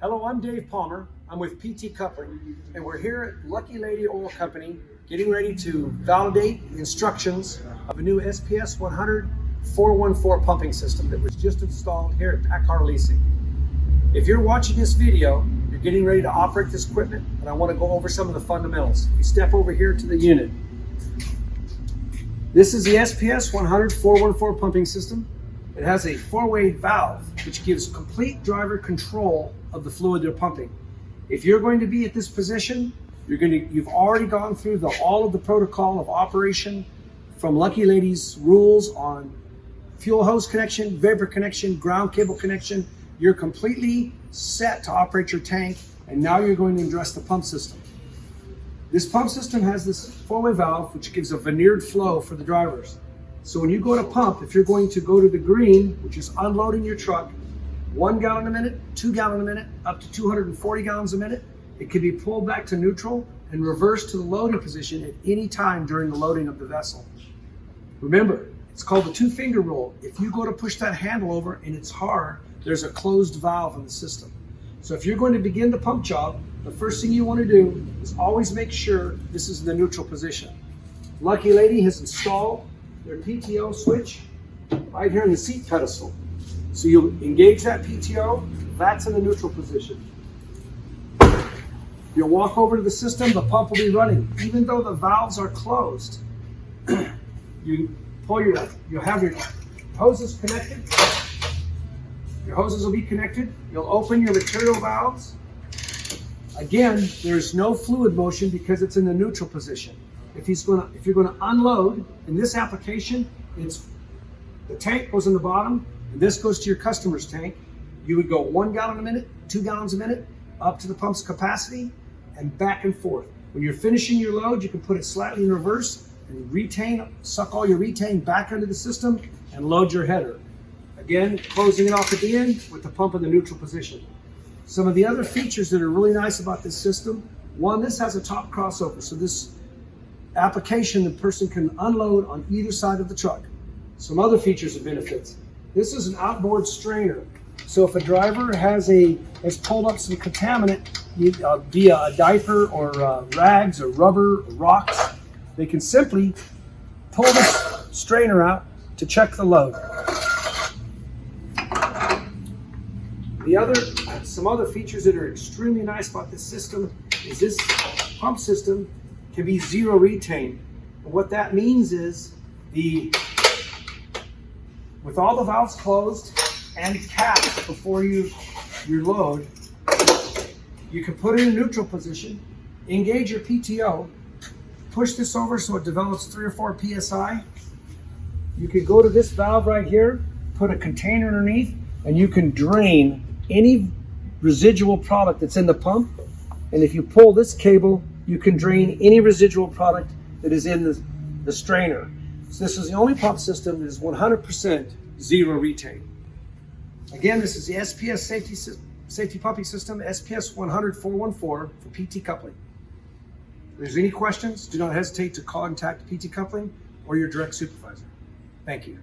Hello, I'm Dave Palmer. I'm with PT Coupling, and we're here at Lucky Lady Oil Company getting ready to validate the instructions of a new SPS100414 pumping system that was just installed here at Packard Leasing. If you're watching this video, you're getting ready to operate this equipment, and I want to go over some of the fundamentals. If you step over here to the unit, this is the SPS100414 pumping system. It has a four-way valve, which gives complete driver control of the fluid they're pumping. If you're going to be at this position, you've already gone through all of the protocol of operation from Lucky Lady's rules on fuel hose connection, vapor connection, ground cable connection. You're completely set to operate your tank, and now you're going to address the pump system. This pump system has this four-way valve, which gives a veneered flow for the drivers. So when you go to pump, if you're going to go to the green, which is unloading your truck, 1 gallon a minute, 2 gallon a minute, up to 240 gallons a minute, it can be pulled back to neutral and reversed to the loading position at any time during the loading of the vessel. Remember, it's called the two-finger rule. If you go to push that handle over and it's hard, there's a closed valve in the system. So if you're going to begin the pump job, the first thing you want to do is always make sure this is in the neutral position. Lucky Lady has installed their PTO switch right here in the seat pedestal. So you'll engage that PTO, that's in the neutral position. You'll walk over to the system, the pump will be running. Even though the valves are closed, you'll have your hoses connected. Your hoses will be connected. You'll open your material valves. Again, there's no fluid motion because it's in the neutral position. If you're going to unload, in this application, the tank goes in the bottom, and this goes to your customer's tank. You would go 1 gallon a minute, 2 gallons a minute, up to the pump's capacity, and back and forth. When you're finishing your load, you can put it slightly in reverse and suck all your retane back into the system and load your header. Again, closing it off at the end with the pump in the neutral position. Some of the other features that are really nice about this system, one, this has a top crossover. So this application, the person can unload on either side of the truck. Some other features and benefits. This is an outboard strainer. So if a driver has pulled up some contaminant via a diaper or rags or rubber or rocks, they can simply pull this strainer out to check the load. Some other features that are extremely nice about this system is this pump system can be zero retain. And what that means is with all the valves closed and capped before you load, you can put it in a neutral position, engage your PTO, push this over so it develops 3 or 4 PSI. You can go to this valve right here, put a container underneath, and you can drain any residual product that's in the pump. And if you pull this cable, you can drain any residual product that is in the strainer. So this is the only pump system that is 100% zero retain. Again, this is the SPS Safety Pumping System, SPS100414 for PT Coupling. If there's any questions, do not hesitate to contact PT Coupling or your direct supervisor. Thank you.